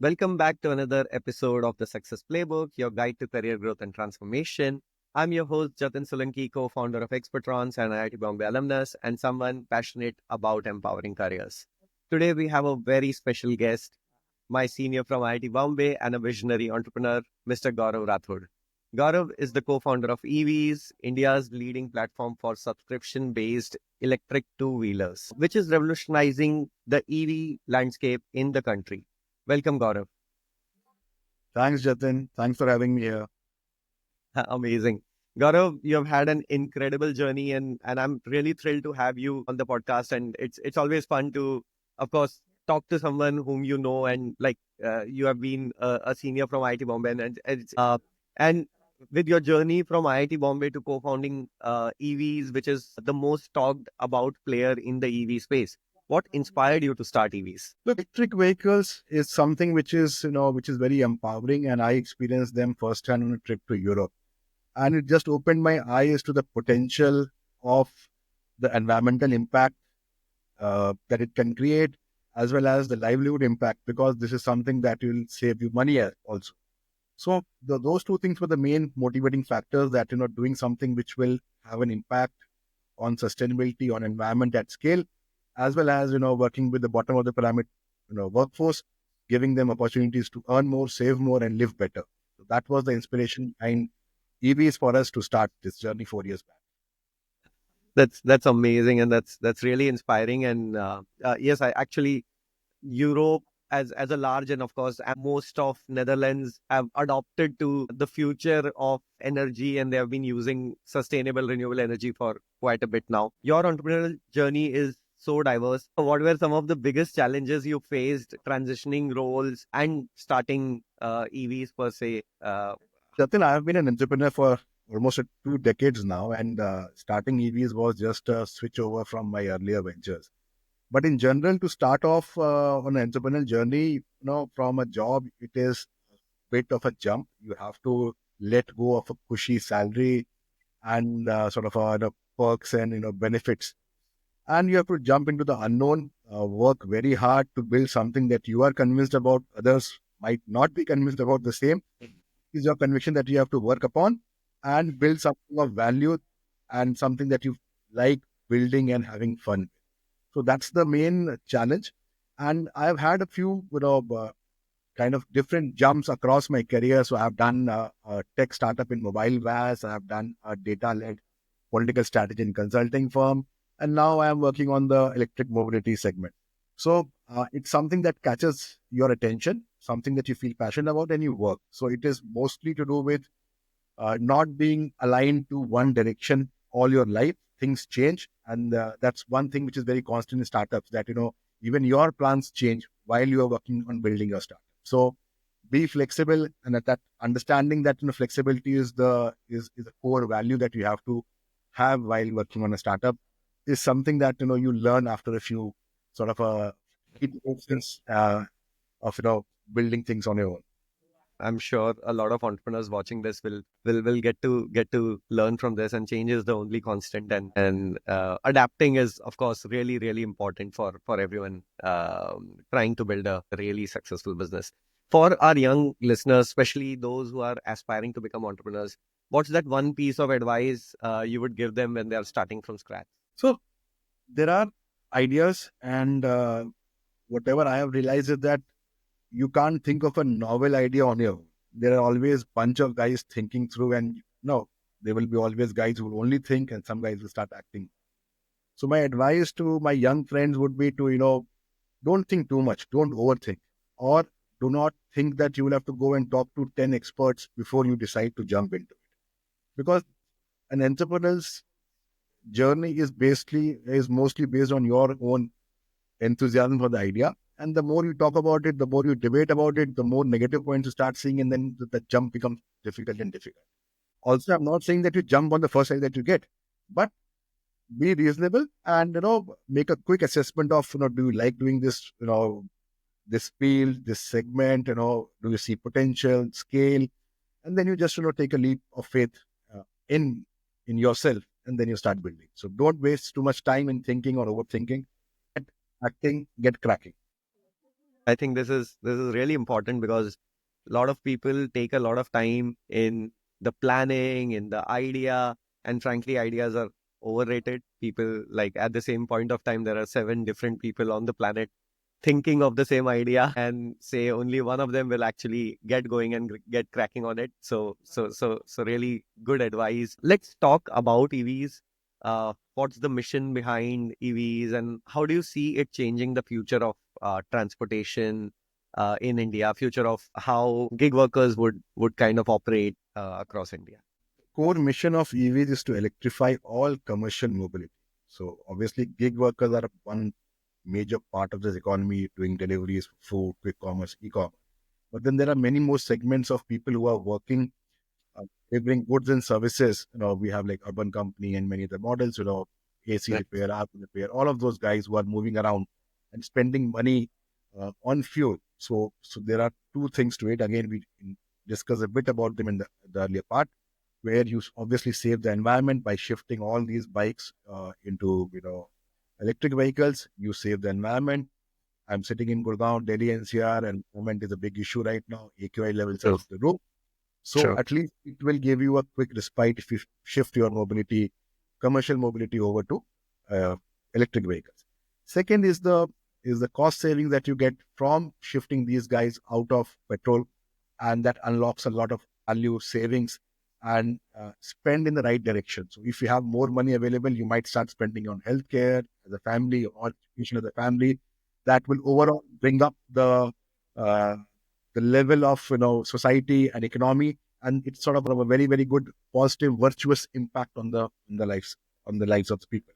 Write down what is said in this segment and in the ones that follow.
Welcome back to another episode of the Success Playbook, your guide to career growth and transformation. I'm your host, Jatin Solanki, co-founder of Expertrons and IIT Bombay alumnus, and someone passionate about empowering careers. Today, we have a very special guest, my senior from IIT Bombay and a visionary entrepreneur, Mr. Gaurav Rathore. Gaurav is the co-founder of Eveez, India's leading platform for subscription-based electric two-wheelers, which is revolutionizing the EV landscape in the country. Welcome, Gaurav. Thanks, Jatin. Thanks for having me here. Amazing. Gaurav, you have had an incredible journey and I'm really thrilled to have you on the podcast. And it's always fun to, of course, talk to someone whom you know and you have been a senior from IIT Bombay and with your journey from IIT Bombay to co-founding EVs, which is the most talked about player in the EV space. What inspired you to start EVs? Look, electric vehicles is something which is very empowering, and I experienced them firsthand on a trip to Europe. And it just opened my eyes to the potential of the environmental impact that it can create, as well as the livelihood impact, because this is something that will save you money also. So those two things were the main motivating factors that, doing something which will have an impact on sustainability, on environment at scale, as well as, working with the bottom of the pyramid, workforce, giving them opportunities to earn more, save more, and live better. So that was the inspiration behind EVs for us to start this journey 4 years back. That's amazing, and that's really inspiring. And yes, I actually Europe as a large, and of course most of Netherlands have adopted to the future of energy, and they have been using sustainable renewable energy for quite a bit now. Your entrepreneurial journey is so diverse. What were some of the biggest challenges you faced transitioning roles and starting EVs per se? Jatin, I have been an entrepreneur for almost 2 decades now, and starting EVs was just a switch over from my earlier ventures. But in general, to start off on an entrepreneurial journey, from a job, it is a bit of a jump. You have to let go of a cushy salary and perks and benefits, and you have to jump into the unknown. Work very hard to build something that you are convinced about. Others might not be convinced about the same. Is your conviction that you have to work upon and build something of value and something that you like building and having fun. So that's the main challenge. And I've had a few, kind of different jumps across my career. So I've done a tech startup in mobile VAS. I've done a data-led political strategy and consulting firm. And now I am working on the electric mobility segment. So it's something that catches your attention, something that you feel passionate about, and you work. So it is mostly to do with not being aligned to one direction all your life. Things change, and that's one thing which is very constant in startups, that even your plans change while you are working on building your startup. So be flexible, and at that understanding that flexibility is a core value that you have to have while working on a startup, is something that you learn after a few sort of iterations of building things on your own. I'm sure a lot of entrepreneurs watching this will get to learn from this. And change is the only constant, and adapting is, of course, really important for everyone trying to build a really successful business. For our young listeners, especially those who are aspiring to become entrepreneurs, what's that one piece of advice you would give them when they are starting from scratch? So there are ideas, and whatever I have realized is that you can't think of a novel idea on your own. There are always bunch of guys thinking through, and no, there will be always guys who will only think, and some guys will start acting. So my advice to my young friends would be to, don't think too much, don't overthink, or do not think that you will have to go and talk to 10 experts before you decide to jump into it. Because an entrepreneur's journey is mostly based on your own enthusiasm for the idea. And the more you talk about it, the more you debate about it, the more negative points you start seeing, and then the jump becomes difficult and difficult. Also, I'm not saying that you jump on the first idea that you get, but be reasonable and make a quick assessment of do you like doing this, this field, this segment, do you see potential, scale, and then you just take a leap of faith in yourself, and then you start building. So don't waste too much time in thinking or overthinking. Get acting, get cracking. I think this is really important because a lot of people take a lot of time in the planning, in the idea, and frankly, ideas are overrated. People like at the same point of time, there are seven different people on the planet thinking of the same idea, and say only one of them will actually get going and get cracking on it. So really good advice. Let's talk about EVs. What's the mission behind EVs, and how do you see it changing the future of transportation in India, future of how gig workers would kind of operate across India? Core mission of EVs is to electrify all commercial mobility. So obviously, gig workers are one major part of this economy, doing deliveries, food, quick commerce, e-commerce. But then there are many more segments of people who are working, delivering goods and services. We have like urban company and many other models. AC Right. repair, auto repair, all of those guys who are moving around and spending money on fuel. So there are two things to it. Again, we discussed a bit about them in the earlier part, where you obviously save the environment by shifting all these bikes into electric vehicles. You save the environment. I'm sitting in Gurgaon, Delhi NCR, and environment is a big issue right now. AQI levels are True. through the roof. So Sure. at least it will give you a quick respite if you shift your mobility, commercial mobility, over to uh, electric vehicles. Second is the cost savings that you get from shifting these guys out of petrol, and that unlocks a lot of value savings and spend in the right direction. So if you have more money available, you might start spending on healthcare as a family or education as a family. That will overall bring up uh, the level of society and economy, and it's sort of a very very good positive virtuous impact on the lives of the people.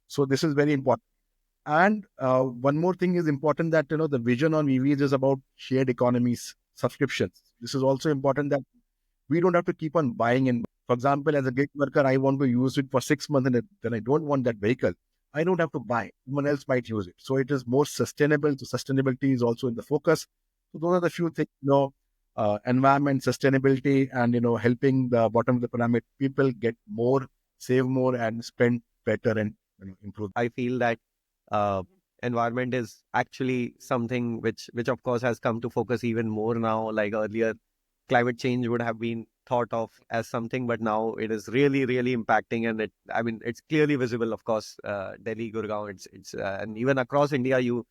So this is very important. And one more thing is important, that the vision on EVs is about shared economies, subscriptions. This is also important, that we don't have to keep on buying. And for example, as a gig worker, I want to use it for 6 months, and then I don't want that vehicle. I don't have to buy. Someone else might use it. So it is more sustainable. So sustainability is also in the focus. So those are the few things, environment, sustainability, and, helping the bottom of the pyramid people get more, save more, and spend better, and improve. I feel that uh, environment is actually something which of course has come to focus even more now. Like earlier, climate change would have been thought of as something, but now it is really really impacting, and I mean it's clearly visible. Of course, Delhi, Gurgaon, it's and even across India, you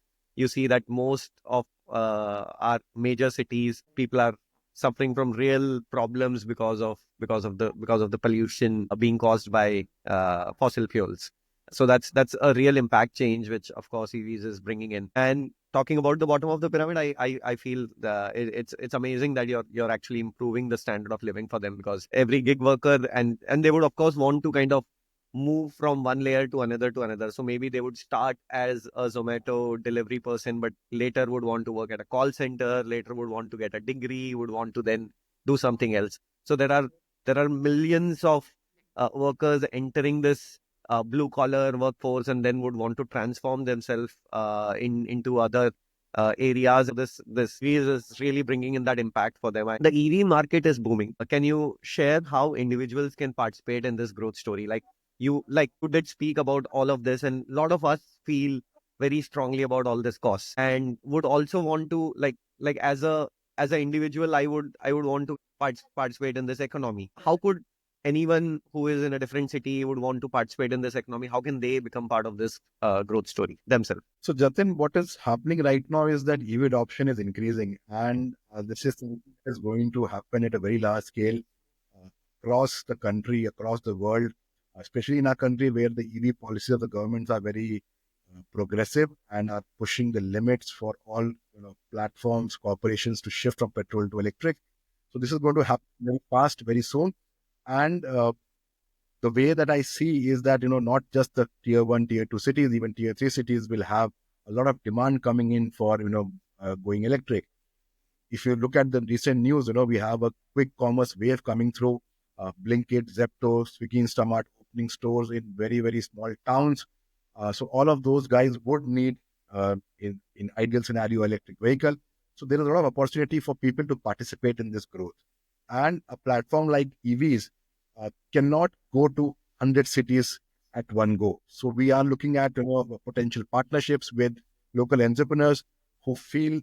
see that most of our major cities, people are suffering from real problems because of the pollution being caused by fossil fuels. So that's a real impact change, which of course EVs is bringing in. And talking about the bottom of the pyramid, I feel it's amazing that you're actually improving the standard of living for them, because every gig worker, and they would of course want to kind of move from one layer to another to another. So maybe they would start as a Zomato delivery person, but later would want to work at a call center, later would want to get a degree, would want to then do something else. So there are millions of workers entering this blue collar workforce, and then would want to transform themselves into other areas. This is really bringing in that impact for them. The EV market is booming. Can you share how individuals can participate in this growth story? Like you did speak about all of this, and a lot of us feel very strongly about all this costs, and would also want to like as an individual, I would want to participate in this economy. How could anyone who is in a different city would want to participate in this economy? How can they become part of this growth story themselves? So, Jatin, what is happening right now is that EV adoption is increasing, and this is going to happen at a very large scale uh, across the country, across the world, especially in our country where the EV policies of the governments are very progressive and are pushing the limits for all platforms, corporations to shift from petrol to electric. So this is going to happen very fast, very soon, and the way that I see is that, not just the tier one, tier two cities, even tier three cities will have a lot of demand coming in for, going electric. If you look at the recent news, we have a quick commerce wave coming through, Blinkit, Zepto, Swiggy, Instamart opening stores in very, very small towns. So all of those guys would need, in ideal scenario, electric vehicle. So there is a lot of opportunity for people to participate in this growth. And a platform like EVs cannot go to 100 cities at one go. So we are looking at potential partnerships with local entrepreneurs who feel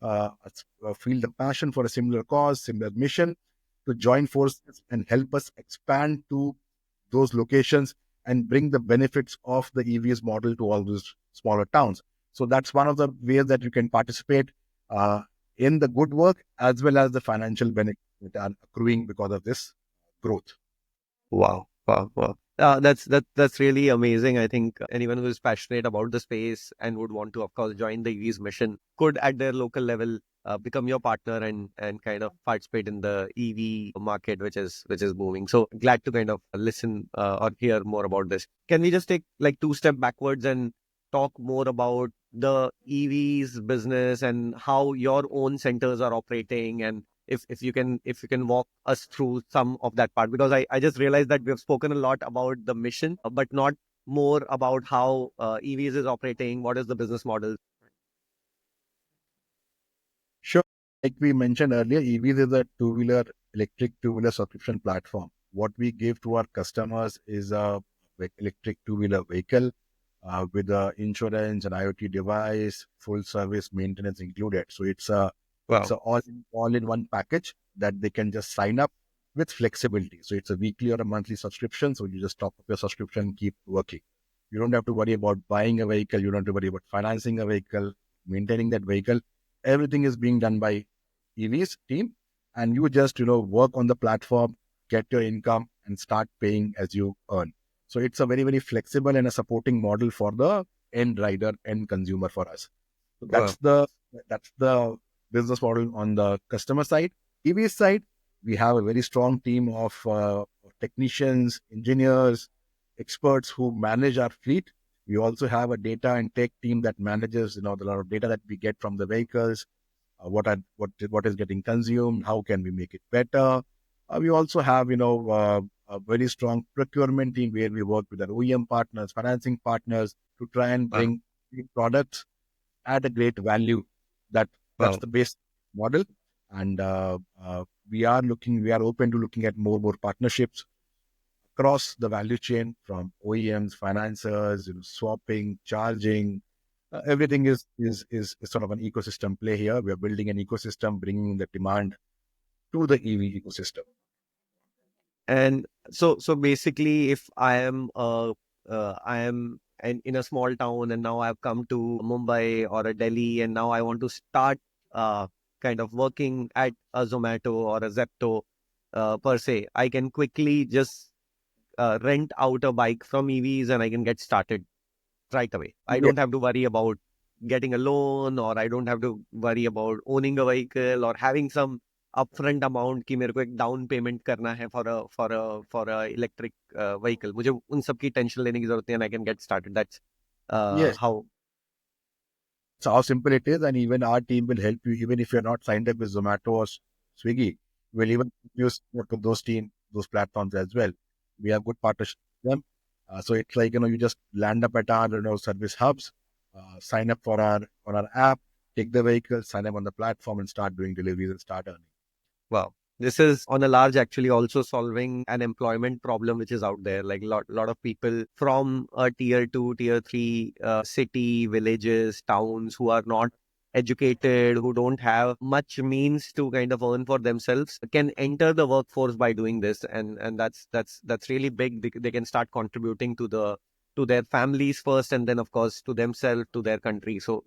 feel the passion for a similar cause, similar mission, to join forces and help us expand to those locations and bring the benefits of the EVs model to all those smaller towns. So that's one of the ways that you can participate uh, in the good work as well as the financial benefits that are accruing because of this growth. Wow, wow, wow. That's really amazing. I think anyone who is passionate about the space and would want to, of course, join the EV's mission could, at their local level, become your partner and kind of participate in the EV market, which is booming. So glad to kind of listen or hear more about this. Can we just take like two step backwards and talk more about the EV's business and how your own centers are operating, and if you can walk us through some of that part, because I just realized that we have spoken a lot about the mission, but not more about how EVs is operating, what is the business model. Sure. Like we mentioned earlier, EVs is a electric two-wheeler subscription platform. What we give to our customers is a electric two-wheeler vehicle with a insurance and IoT device, full service maintenance included. So it's Wow. a all in one package that they can just sign up with flexibility. So it's a weekly or a monthly subscription. So you just top up your subscription and keep working. You don't have to worry about buying a vehicle. You don't have to worry about financing a vehicle, maintaining that vehicle. Everything is being done by EV's team, and you just work on the platform, get your income, and start paying as you earn. So it's a very, very flexible and a supporting model for the end rider, end consumer for us. So Wow. that's the business model on the customer side. EV side, we have a very strong team of technicians, engineers, experts who manage our fleet. We also have a data and tech team that manages the lot of data that we get from the vehicles, what is getting consumed, how can we make it better. We also have a very strong procurement team where we work with our OEM partners, financing partners to try and Wow. bring products at a great value. That's Wow. the base model, and we are open to looking at more partnerships across the value chain from OEMs, financiers, swapping, charging. Everything is sort of an ecosystem play here. We are building an ecosystem, bringing the demand to the EV ecosystem. And so basically, if I am in a small town, and now I've come to Mumbai or a Delhi, and now I want to start uh, kind of working at a Zomato or a Zepto per se, I can quickly just rent out a bike from EVs and I can get started right away. I Yes. don't have to worry about getting a loan, or I don't have to worry about owning a vehicle or having some upfront amount कि मेरे को एक down payment करना है for a electric vehicle. मुझे उन सब की टेंशन लेने की जरूरत नहीं है, and I can get started. That's Yes. how. So how simple it is, and even our team will help you, even if you're not signed up with Zomato or Swiggy, we'll even use to those those platforms as well. We have good partnership with them. So it's like you just land up at our service hubs, sign up for our on our app, take the vehicle, sign up on the platform, and start doing deliveries and start earning. Wow. This is on a large actually also solving an employment problem which is out there. Like lot of people from a tier two, tier three city, villages, towns who are not educated, who don't have much means to kind of earn for themselves, can enter the workforce by doing this, and that's really big. They can start contributing to their families first, and then of course to themselves, to their country. So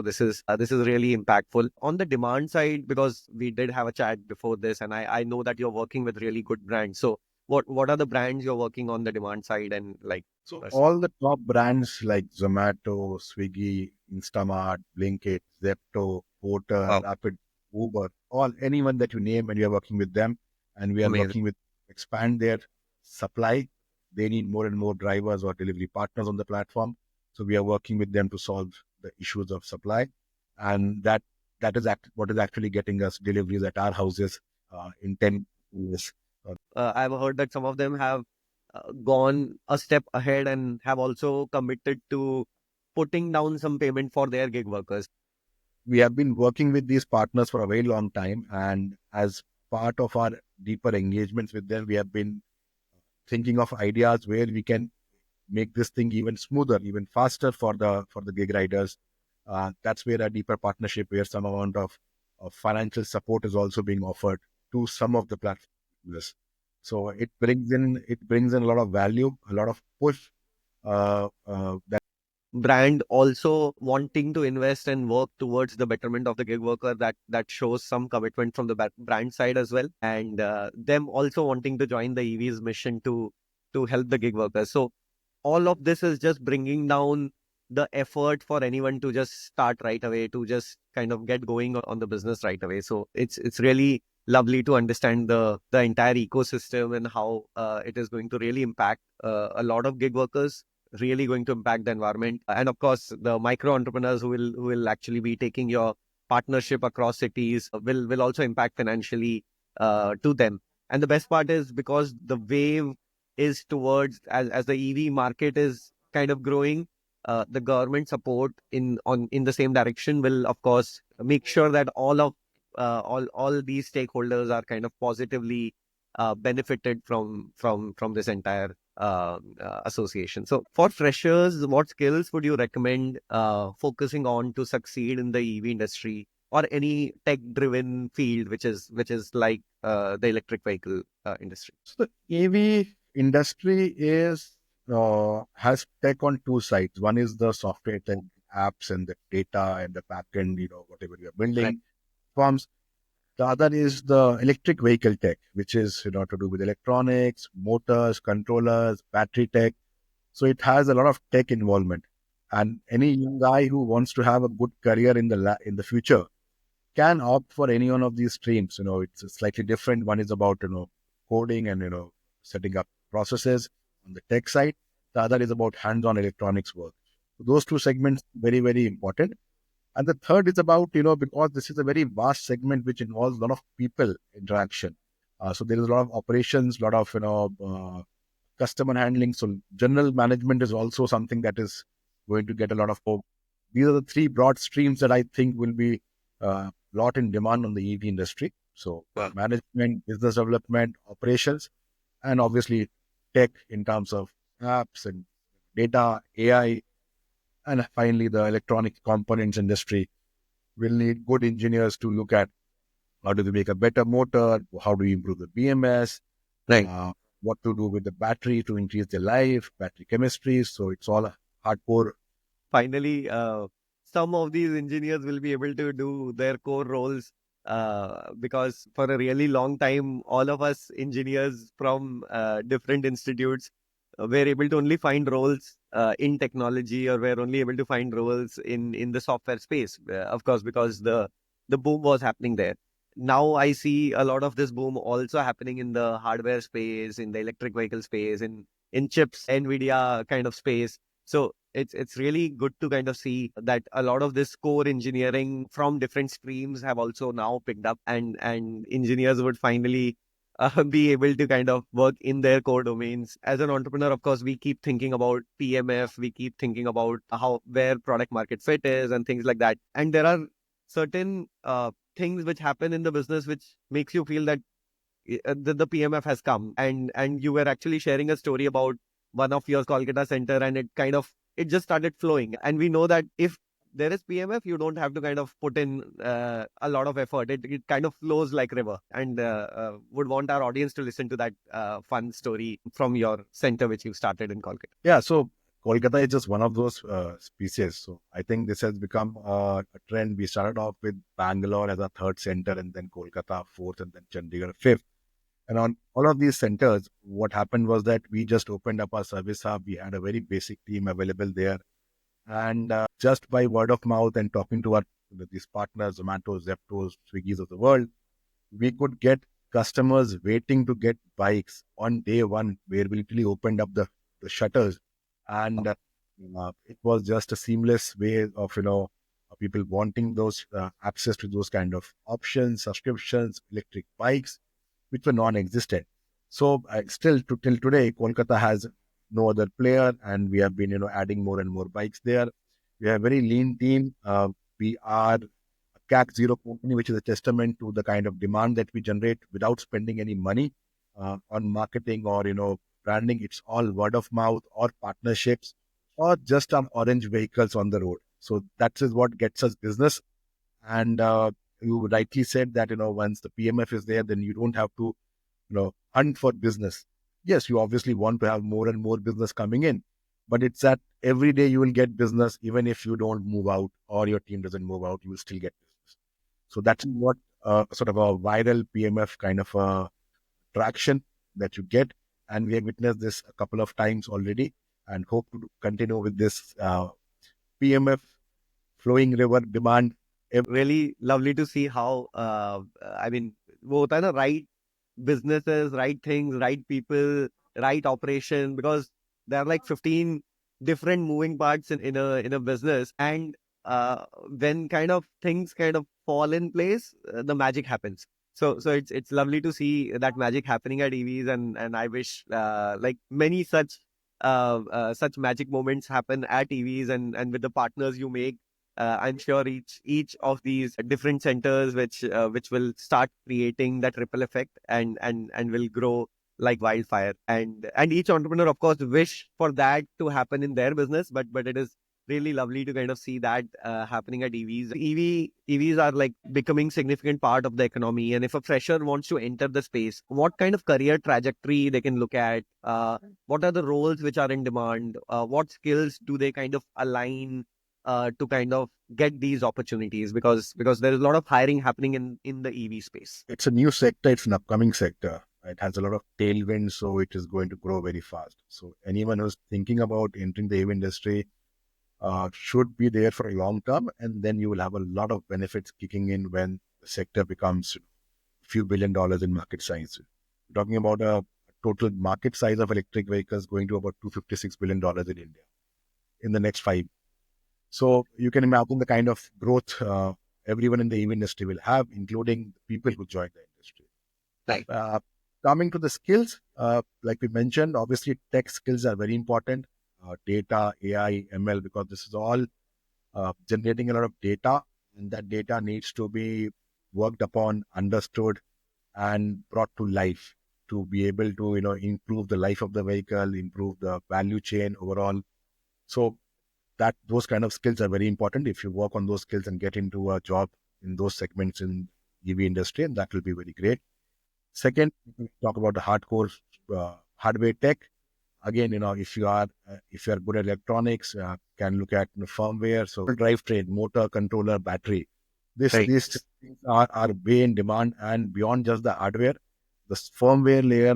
this is really impactful on the demand side, because we did have a chat before this, and I know that you're working with really good brands. So what are the brands you're working on the demand side, and like So us? all the top brands like Zomato, Swiggy, Instamart, Blinkit, Zepto, Porter, Wow. Rapid, Uber, all anyone that you name, and we are working with them, and we are Amazing. working with expand their supply. They need more and more drivers or delivery partners on the platform. So we are working with them to solve the issues of supply, and that is what is actually getting us deliveries at our houses in 10 years. I've heard that some of them have gone a step ahead and have also committed to putting down some payment for their gig workers. We have been working with these partners for a very long time, and as part of our deeper engagements with them, we have been thinking of ideas where we can make this thing even smoother, even faster for the gig riders. That's where a deeper partnership, where some amount of financial support is also being offered to some of the platforms. So it brings in a lot of value, a lot of push. That Brand also wanting to invest and work towards the betterment of the gig worker, that shows some commitment from the brand side as well, and them also wanting to join the EV's mission to help the gig workers. So all of this is just bringing down the effort for anyone to just start right away, to just kind of get going on the business right away. So it's really lovely to understand the entire ecosystem and how it is going to really impact a lot of gig workers, really going to impact the environment, and of course the micro entrepreneurs who will actually be taking your partnership across cities will also impact financially to them. And the best part is, because the wave is towards, as the EV market is kind of growing, the government support in the same direction will of course make sure that all these stakeholders are kind of positively benefited from this entire association. So for freshers, what skills would you recommend focusing on to succeed in the EV industry or any tech driven field, which is like the electric vehicle industry? So the AV industry has tech on two sides. One is the software tech, apps and the data and the backend, whatever you're Right. building forms. The other is the electric vehicle tech, which is to do with electronics, motors, controllers, battery tech. So it has a lot of tech involvement. And any young guy who wants to have a good career in the future can opt for any one of these streams. It's slightly different. One is about coding and setting up processes on the tech side. The other is about hands-on electronics work. So those two segments very, very important. And the third is about because this is a very vast segment which involves a lot of people interaction. So there is a lot of operations, a lot of customer handling. So general management is also something that is going to get a lot of hope. These are the three broad streams that I think will be a lot in demand on the EV industry. So Wow. management, business development, operations, and obviously tech in terms of apps and data, AI, and finally the electronic components industry will need good engineers to look at how do we make a better motor, how do we improve the BMS, Right. uh, what to do with the battery to increase the life, battery chemistry. So it's all hardcore. Finally, some of these engineers will be able to do their core roles, because for a really long time, all of us engineers from different institutes were able to only find roles in technology, or were only able to find roles in the software space, of course, because the boom was happening there. Now I see a lot of this boom also happening in the hardware space, in the electric vehicle space, in chips, NVIDIA kind of space. So it's really good to kind of see that a lot of this core engineering from different streams have also now picked up, and engineers would finally be able to kind of work in their core domains. As an entrepreneur, of course, we keep thinking about PMF, we keep thinking about how where product market fit is and things like that. And there are certain things which happen in the business which makes you feel that the PMF has come, and you were actually sharing a story about one of your Kolkata center, and it just started flowing. And we know that if there is PMF, you don't have to kind of put in a lot of effort. It kind of flows like river, and would want our audience to listen to that fun story from your center which you started in Kolkata. Yeah, so Kolkata is just one of those species. So I think this has become a trend. We started off with Bangalore as a third center, and then Kolkata fourth, and then Chandigarh fifth. And on all of these centers, what happened was that we just opened up our service hub. We had a very basic team available there. And just by word of mouth and talking to these partners, Zomato, Zeptos, Swiggies of the world, we could get customers waiting to get bikes on day one, where we literally opened up the shutters. And it was just a seamless way of, people wanting those access to those kind of options, subscriptions, electric bikes, which were non-existent. So still till today, Kolkata has no other player, and we have been adding more and more bikes there. We have a very lean team. We are a CAC zero company, which is a testament to the kind of demand that we generate without spending any money on marketing or branding. It's all word of mouth or partnerships or just on orange vehicles on the road. So that is what gets us business. And you rightly said that, once the PMF is there, then you don't have to, hunt for business. Yes, you obviously want to have more and more business coming in, but it's that every day you will get business, even if you don't move out or your team doesn't move out, you will still get business. So that's what sort of a viral PMF kind of traction that you get. And we have witnessed this a couple of times already and hope to continue with this PMF flowing river demand. Really lovely to see how, I mean, वो होता है ना, right businesses, right things, right people, right operation, because there are like 15 different moving parts in a business, and when kind of things kind of fall in place, the magic happens. So it's lovely to see that magic happening at EVs, and I wish like many such magic moments happen at EVs, and with the partners you make. I'm sure each of these different centers, which will start creating that ripple effect, and will grow like wildfire. And each entrepreneur, of course, wish for that to happen in their business, but it is really lovely to kind of see that happening at EVs. EVs are like becoming significant part of the economy, and if a fresher wants to enter the space, what kind of career trajectory they can look at? What are the roles which are in demand? What skills do they kind of align to kind of get these opportunities, because there is a lot of hiring happening in the EV space. It's a new sector. It's an upcoming sector. It has a lot of tailwind, so it is going to grow very fast. So anyone who's thinking about entering the EV industry should be there for a long term, and then you will have a lot of benefits kicking in when the sector becomes a few $1 billion in market size. We're talking about a total market size of electric vehicles going to about $256 billion in India in the next 5 years. So you can imagine the kind of growth everyone in the EV industry will have, including the people who join the industry. Right. Coming to the skills, like we mentioned, obviously tech skills are very important. Data, AI, ML, because this is all generating a lot of data, and that data needs to be worked upon, understood, and brought to life to be able to, improve the life of the vehicle, improve the value chain overall. So that those kind of skills are very important. If you work on those skills and get into a job in those segments in EV industry, and that will be very great. Second, we talk about the hardcore hardware tech. Again, if you are good at electronics, can look at firmware, so drivetrain, motor, controller, battery. Right. These things are way in demand, and beyond just the hardware, the firmware layer,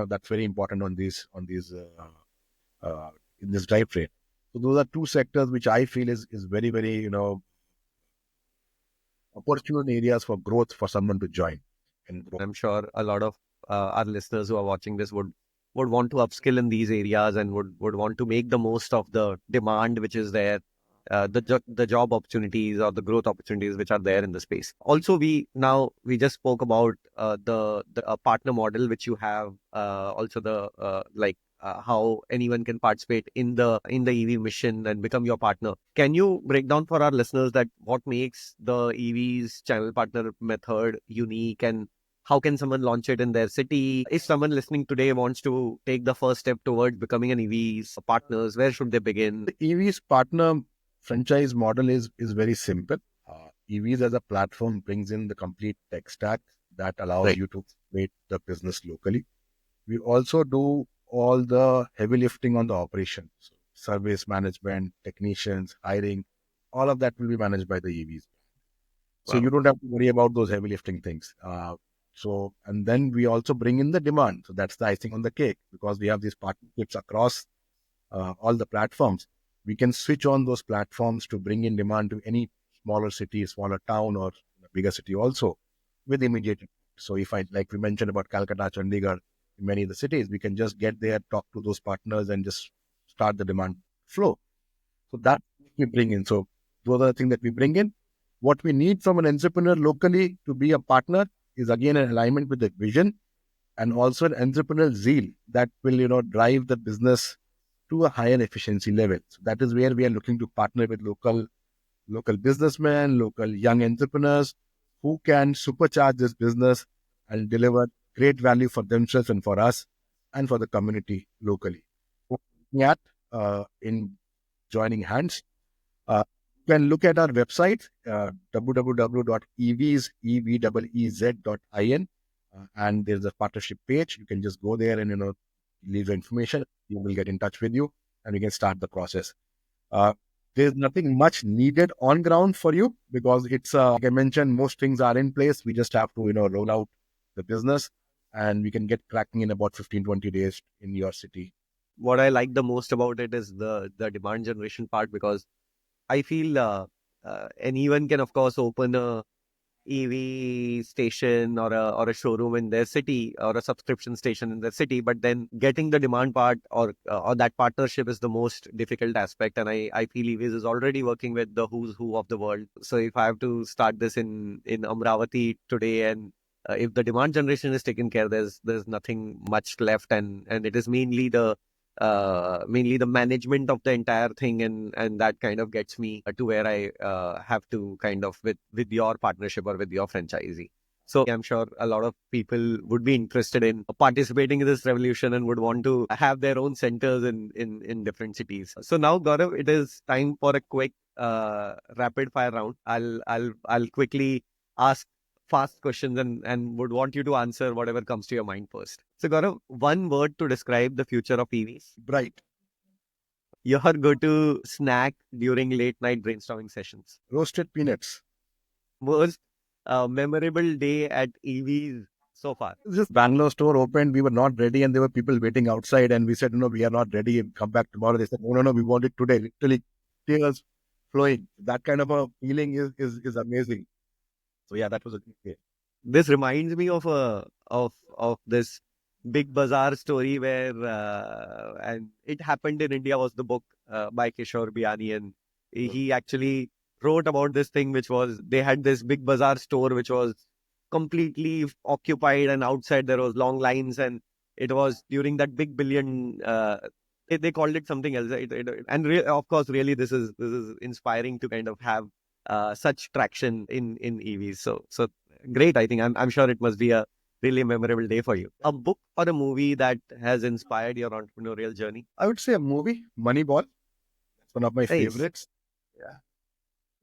that's very important on these in this drivetrain. So those are two sectors which I feel is very, very, opportune areas for growth for someone to join. And I'm sure a lot of our listeners who are watching this would want to upskill in these areas, and would want to make the most of the demand which is there, the job opportunities or the growth opportunities which are there in the space. Also, we just spoke about the partner model which you have, also the how anyone can participate in the EV mission and become your partner. Can you break down for our listeners that what makes the EV's channel partner method unique, and how can someone launch it in their city? If someone listening today wants to take the first step towards becoming an EV's partners, where should they begin? the EV's partner franchise model is very simple. EVs as a platform brings in the complete tech stack that allows Right. you to create the business locally. We also do all the heavy lifting on the operations, so service management, technicians, hiring, all of that will be managed by the EVs. So you Wow. don't have to worry about those heavy lifting things. And then we also bring in the demand. So that's the icing on the cake, because we have these partnerships across all the platforms. We can switch on those platforms to bring in demand to any smaller city, smaller town, or bigger city also with immediate. So if I, like we mentioned about Calcutta, Chandigarh, many of the cities, we can just get there, talk to those partners, and just start the demand flow. So that we bring in. So those are the things that we bring in. What we need from an entrepreneur locally to be a partner is again an alignment with the vision, and also an entrepreneurial zeal that will, drive the business to a higher efficiency level. So that is where we are looking to partner with local businessmen, local young entrepreneurs who can supercharge this business and deliver great value for themselves and for us and for the community locally. What we're looking at in joining hands, You can look at our website, www.eveez.in, and there's a partnership page. You can just go there and leave the information. We will get in touch with you, and we can start the process. Uh, there's nothing much needed on ground for you because it's like I mentioned, most things are in place. We just have to roll out the business, and we can get cracking in about 15-20 days in your city. What I like the most about it is the demand generation part, because I feel anyone can, of course, open a EV station or a showroom in their city, or a subscription station in their city, but then getting the demand part or that partnership is the most difficult aspect. And I feel Eveez is already working with the who's who of the world. So if I have to start this in Amravati today, and if the demand generation is taken care, there's nothing much left, and it is mainly the management of the entire thing, and that kind of gets me to where I have to kind of with your partnership or with your franchisee. So I'm sure a lot of people would be interested in participating in this revolution and would want to have their own centers in different cities. So now, Gaurav, it is time for a quick rapid fire round. I'll quickly ask fast questions, and would want you to answer whatever comes to your mind first. So, Gaurav, one word to describe the future of EVs. Bright. Your go-to snack during late night brainstorming sessions. Roasted peanuts. Most memorable day at EVs so far. This Bangalore store opened. We were not ready, and there were people waiting outside. And we said, "No, we are not ready. Come back tomorrow." They said, "No, no, no. We want it today." Literally, tears flowing. That kind of a feeling is amazing. So yeah, that was a good day. This reminds me of this big bazaar story where and it happened in India, was the book by Kishore Biani, and he actually wrote about this thing, which was they had this big bazaar store which was completely occupied, and outside there was long lines, and it was during that big billion they called it something else. Of course, really, this is inspiring to kind of have such traction in EVs. So great. I think I'm sure it must be a really memorable day for you. A book or a movie that has inspired your entrepreneurial journey? I would say a movie, Moneyball. That's one of my Nice. favorites. Yeah.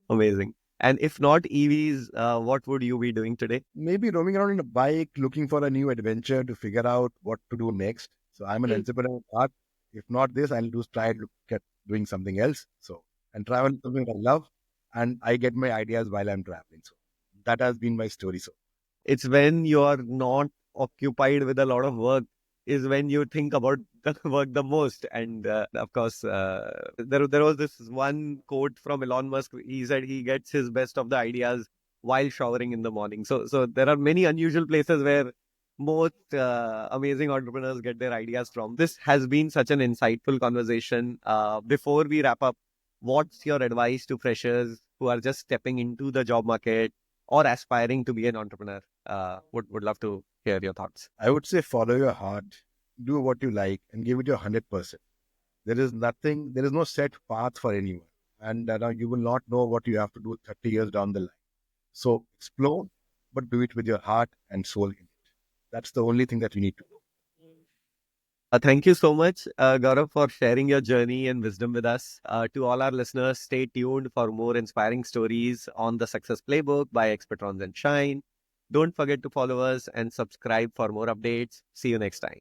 Amazing. And if not EVs, what would you be doing today? Maybe roaming around in a bike, looking for a new adventure to figure out what to do next. So I'm an entrepreneur at heart. If not this, I'll try to look at doing something else. So, and travel is something I love, and I get my ideas while I'm traveling. So that has been my story. So It's when you're not occupied with a lot of work is when you think about the work the most. And of course, there was this one quote from Elon Musk. He said he gets his best of the ideas while showering in the morning. So there are many unusual places where most amazing entrepreneurs get their ideas from. This has been such an insightful conversation. Before we wrap up, what's your advice to freshers who are just stepping into the job market or aspiring to be an entrepreneur? Would love to hear your thoughts. I would say follow your heart, do what you like, and give it your 100%. There is no set path for anyone. And you will not know what you have to do 30 years down the line. So explore, but do it with your heart and soul in it. That's the only thing that you need to do. Thank you so much, Gaurav, for sharing your journey and wisdom with us. To all our listeners, stay tuned for more inspiring stories on the Success Playbook by Expertrons and Shine. Don't forget to follow us and subscribe for more updates. See you next time.